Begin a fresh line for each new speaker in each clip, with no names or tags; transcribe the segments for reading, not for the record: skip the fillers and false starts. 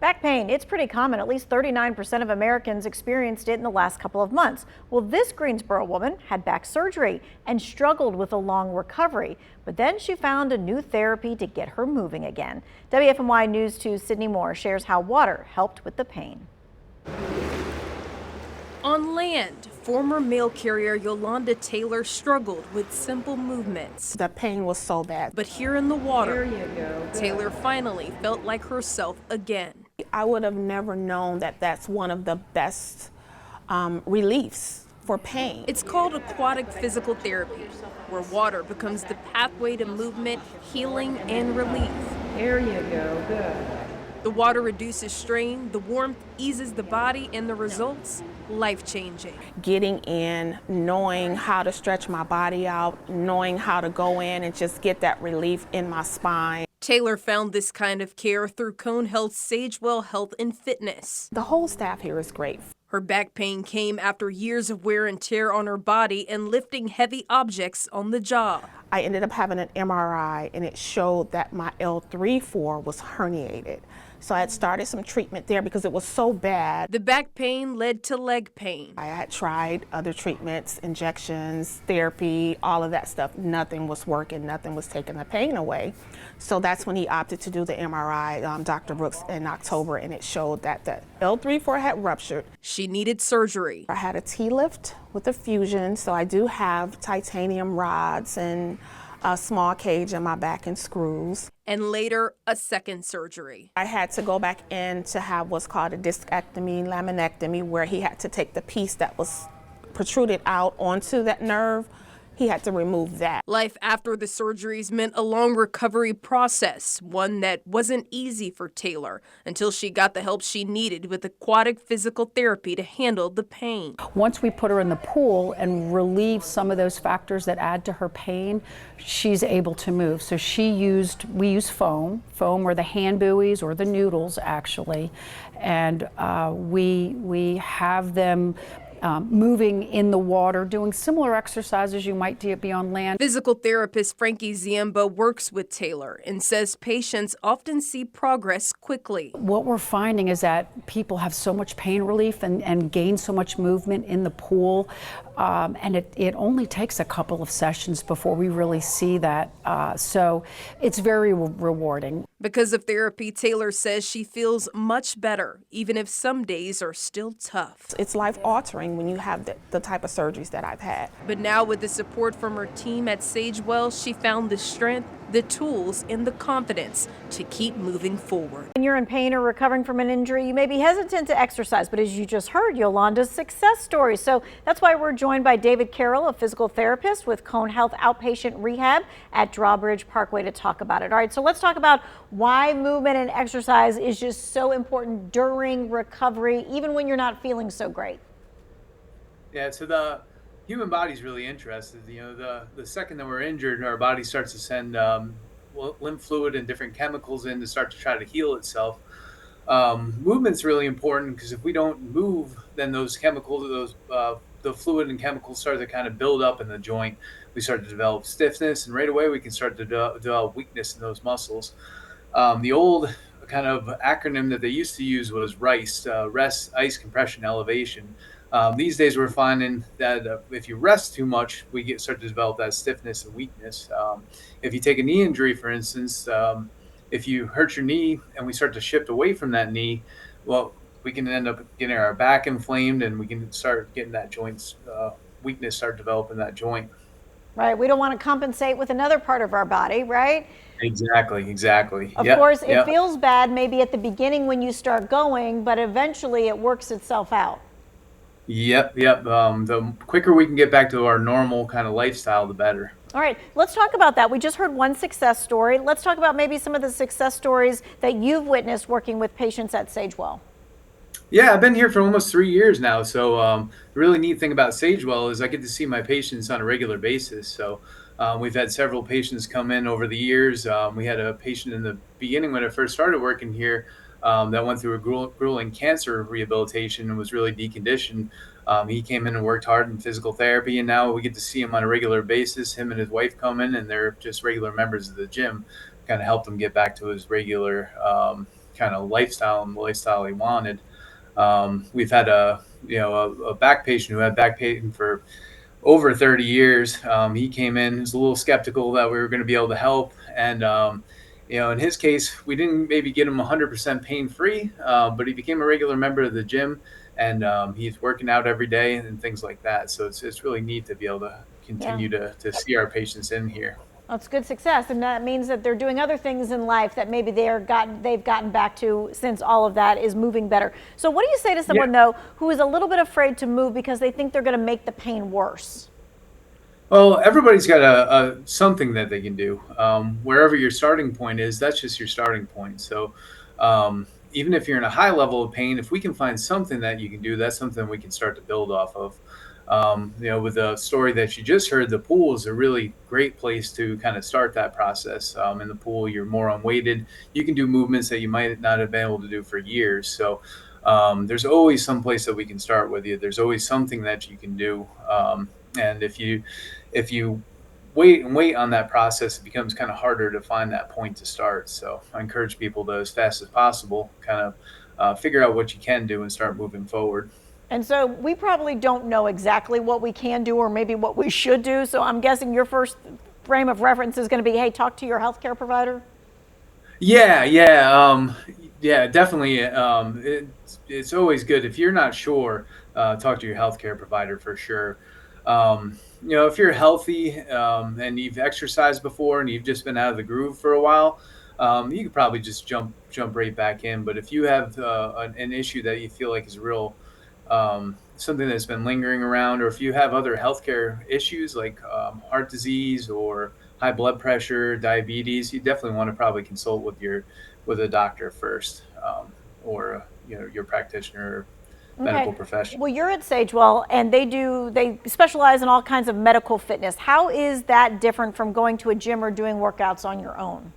Back pain, it's pretty common. At least 39% of Americans experienced it in the last couple of months. Well, this Greensboro woman had back surgery and struggled with a long recovery, but then she found a new therapy to get her moving again. WFMY News 2's Sydney Moore shares how water helped with the pain.
On land, former mail carrier Yolanda Taylor struggled with simple movements.
The pain was so bad.
But here in the water, Taylor finally felt like herself again.
I would have never known that that's one of the best reliefs for pain.
It's called aquatic physical therapy, where water becomes the pathway to movement, healing, and relief.
There you go, good.
The water reduces strain, the warmth eases the body, and the results, life-changing.
Getting in, knowing how to stretch my body out, knowing how to go in and just get that relief in my spine.
Taylor found this kind of care through Cone Health's Sagewell Health and Fitness.
The whole staff here is great.
Her back pain came after years of wear and tear on her body and lifting heavy objects on the job.
I ended up having an MRI and it showed that my L3-4 was herniated. So I had started some treatment there because it was so bad.
The back pain led to leg pain.
I had tried other treatments, injections, therapy, all of that stuff. Nothing was working, nothing was taking the pain away. So that's when he opted to do the MRI, Dr. Brooks, in October, and it showed that the L3-4 had ruptured.
She needed surgery.
I had a T-lift with a fusion, so I do have titanium rods and a small cage in my back and screws.
And later, a second surgery.
I had to go back in to have what's called a discectomy, laminectomy, where he had to take the piece that was protruded out onto that nerve. He had to remove that.
Life after the surgeries meant a long recovery process, one that wasn't easy for Taylor until she got the help she needed with aquatic physical therapy to handle the pain.
Once we put her in the pool and relieve some of those factors that add to her pain, she's able to move. So we use foam or the hand buoys or the noodles actually, and we have them moving in the water, doing similar exercises you might be on land.
Physical therapist Frankie Ziemba works with Taylor and says patients often see progress quickly.
What we're finding is that people have so much pain relief and gain so much movement in the pool, and it only takes a couple of sessions before we really see that. So it's very rewarding.
Because of therapy, Taylor says she feels much better, even if some days are still tough.
It's life-altering when you have the type of surgeries that I've had.
But now with the support from her team at Sagewell, she found the strength, the tools, and the confidence to keep moving forward.
When you're in pain or recovering from an injury, you may be hesitant to exercise, but as you just heard, Yolanda's success story. So that's why we're joined by David Carroll, a physical therapist with Cone Health Outpatient Rehab at Drawbridge Parkway, to talk about it. All right, so let's talk about why movement and exercise is just so important during recovery, even when you're not feeling so great.
Yeah, so the human body's really interested. You know, the second that we're injured, our body starts to send lymph fluid and different chemicals in to start to try to heal itself. Movement's really important because if we don't move, then those chemicals, the fluid and chemicals start to kind of build up in the joint. We start to develop stiffness, and right away we can start to develop weakness in those muscles. The old kind of acronym that they used to use was RICE, rest, ice, compression, elevation. These days we're finding that if you rest too much, we start to develop that stiffness and weakness. If you take a knee injury, for instance, if you hurt your knee and we start to shift away from that knee, well, we can end up getting our back inflamed and we can start getting that joint weakness start developing that joint.
Right, we don't want to compensate with another part of our body, right?
Exactly.
Of course, it feels bad maybe at the beginning when you start going, but eventually it works itself out.
Yep. The quicker we can get back to our normal kind of lifestyle, the better.
All right, let's talk about that. We just heard one success story. Let's talk about maybe some of the success stories that you've witnessed working with patients at Sagewell.
Yeah, I've been here for almost 3 years now. So the really neat thing about Sagewell is I get to see my patients on a regular basis. So we've had several patients come in over the years. We had a patient in the beginning when I first started working here that went through a grueling cancer rehabilitation and was really deconditioned. He came in and worked hard in physical therapy, and now we get to see him on a regular basis. Him and his wife come in, and they're just regular members of the gym. Kind of helped him get back to his regular kind of lifestyle and the lifestyle he wanted. We've had a back patient who had back pain for over 30 years. He came in, was a little skeptical that we were going to be able to help. And, in his case, we didn't maybe get him 100% pain free, but he became a regular member of the gym, and he's working out every day and things like that. So it's really neat to be able to
Yeah.
continue to see our patients in here.
That's good success, and that means that they're doing other things in life that maybe they've gotten back to since all of that is moving better. So what do you say to someone though who is a little bit afraid to move because they think they're going to make the pain worse?
Well, everybody's got a something that they can do. Wherever your starting point is, that's just your starting point. So, even if you're in a high level of pain, if we can find something that you can do, that's something we can start to build off of. With the story that you just heard, the pool is a really great place to kind of start that process. In the pool, you're more unweighted. You can do movements that you might not have been able to do for years. So, there's always some place that we can start with you. There's always something that you can do. And if you wait and wait on that process, it becomes kind of harder to find that point to start. So I encourage people to, as fast as possible, kind of figure out what you can do and start moving forward.
And so we probably don't know exactly what we can do or maybe what we should do. So I'm guessing your first frame of reference is going to be, hey, talk to your healthcare provider.
Yeah, definitely. It's always good if you're not sure, talk to your healthcare provider for sure. If you're healthy and you've exercised before and you've just been out of the groove for a while, you could probably just jump right back in. But if you have an issue that you feel like is real, something that's been lingering around, or if you have other healthcare issues like heart disease or high blood pressure, diabetes, you definitely want to probably consult with a doctor first, or your practitioner. Medical professional.
Well, you're at Sagewell, and they specialize in all kinds of medical fitness. How is that different from going to a gym or doing workouts on your own?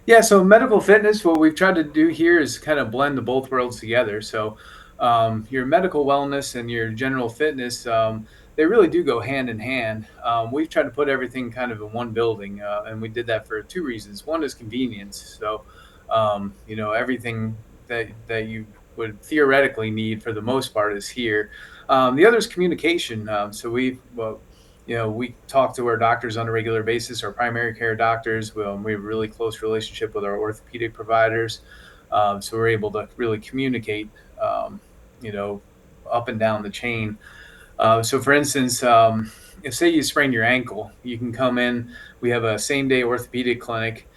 Yeah, so medical fitness, what we've tried to do here is kind of blend the both worlds together. So your medical wellness and your general fitness, they really do go hand in hand. We've tried to put everything kind of in one building, and we did that for two reasons. One is convenience. So, everything that you would theoretically need for the most part is here. The other is communication. So we talk to our doctors on a regular basis, our primary care doctors. We have a really close relationship with our orthopedic providers. So we're able to really communicate, up and down the chain. So for instance, if say you sprain your ankle, you can come in. We have a same day orthopedic clinic.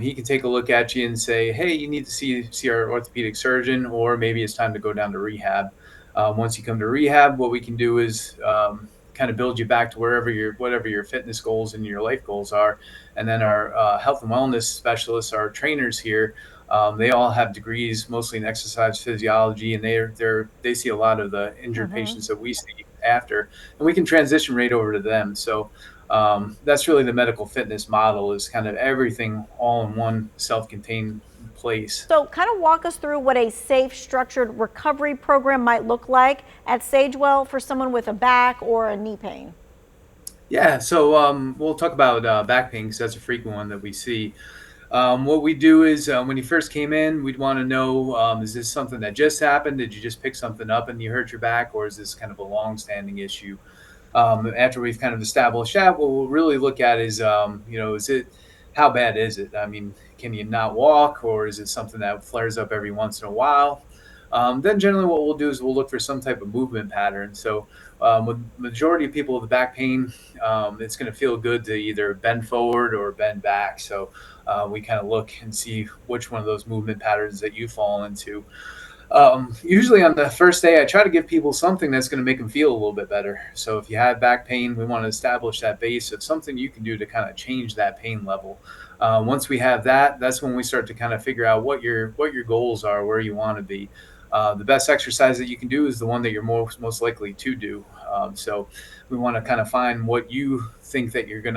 He can take a look at you and say, hey, you need to see our orthopedic surgeon, or maybe it's time to go down to rehab. Once you come to rehab, what we can do is kind of build you back to whatever your fitness goals and your life goals are. And then our health and wellness specialists, our trainers here, they all have degrees, mostly in exercise physiology, and they see a lot of the injured patients that we see after, and we can transition right over to them. So that's really the medical fitness model, is kind of everything all in one self-contained place.
So kind of walk us through what a safe, structured recovery program might look like at Sagewell for someone with a back or a knee pain.
Yeah, so we'll talk about back pain because that's a frequent one that we see. What we do is when you first came in, we'd want to know, is this something that just happened? Did you just pick something up and you hurt your back, or is this kind of a long-standing issue? After we've kind of established that, what we'll really look at is, how bad is it? I mean, can you not walk, or is it something that flares up every once in a while? Then generally what we'll do is we'll look for some type of movement pattern. So with majority of people with back pain, it's going to feel good to either bend forward or bend back. So we kind of look and see which one of those movement patterns that you fall into. Usually on the first day, I try to give people something that's going to make them feel a little bit better. So if you have back pain, we want to establish that base of something you can do to kind of change that pain level. Once we have that, that's when we start to kind of figure out what your goals are, where you want to be. The best exercise that you can do is the one that you're most likely to do. So we want to kind of find what you think that you're going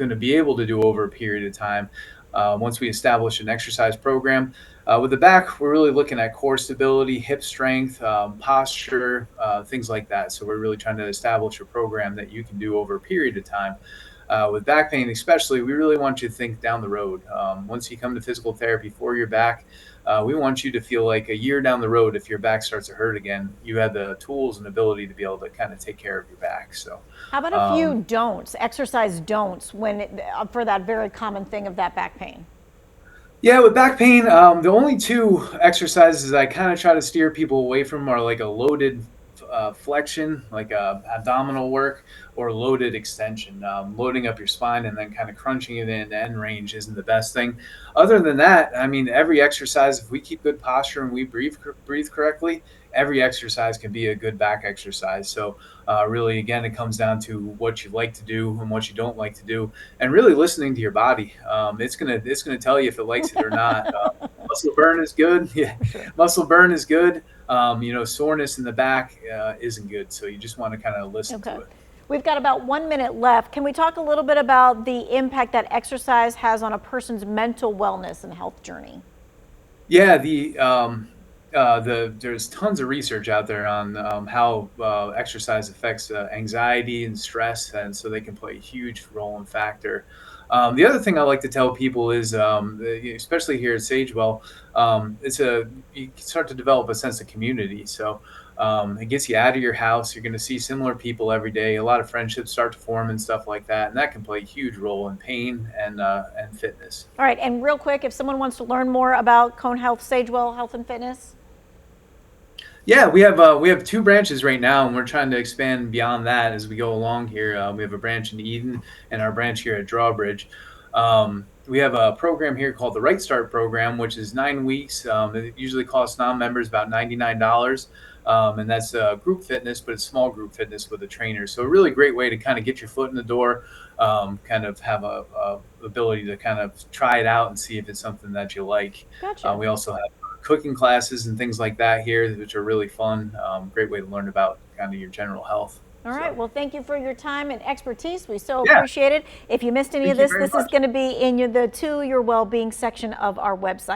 to be able to do over a period of time. Once we establish an exercise program, with the back, we're really looking at core stability, hip strength, posture, things like that. So we're really trying to establish a program that you can do over a period of time. with back pain especially, we really want you to think down the road. Once you come to physical therapy for your back, we want you to feel like a year down the road, if your back starts to hurt again, you have the tools and ability to be able to kind of take care of your back. So
How about a few don'ts, exercise don'ts, for that very common thing of that back pain?
yeah, with back pain, the only two exercises I kind of try to steer people away from are like a loaded flexion, like abdominal work, or loaded extension. Loading up your spine and then kind of crunching it in end range isn't the best thing. Other than that, I mean, every exercise, if we keep good posture and we breathe correctly, every exercise can be a good back exercise. So really, again, it comes down to what you like to do and what you don't like to do, and really listening to your body. It's gonna tell you if it likes it or not. Muscle burn is good. Yeah,
Sure.
muscle burn is good. Soreness in the back isn't good. So you just want to kind of listen
Okay.
to it.
We've got about 1 minute left. Can we talk a little bit about the impact that exercise has on a person's mental wellness and health journey?
Yeah, there's tons of research out there on how exercise affects anxiety and stress, and so they can play a huge role and factor. The other thing I like to tell people is, especially here at Sagewell, you start to develop a sense of community. So it gets you out of your house. You're going to see similar people every day. A lot of friendships start to form and stuff like that, and that can play a huge role in pain and fitness.
All right, and real quick, if someone wants to learn more about Cone Health, Sagewell Health and Fitness.
Yeah, we have two branches right now, and we're trying to expand beyond that as we go along here. We have a branch in Eden and our branch here at Drawbridge. We have a program here called the Right Start program, which is 9 weeks. It usually costs non-members about $99, and that's group fitness, but it's small group fitness with a trainer. So a really great way to kind of get your foot in the door, kind of have a ability to kind of try it out and see if it's something that you like.
Gotcha.
We also have cooking classes and things like that here, which are really fun. Great way to learn about kind of your general health.
All right, well, thank you for your time and expertise. We so
Yeah.
appreciate it. If you missed any of
Thank you
this,
very
this is
much.
going to be in the To Your Wellbeing section of our website.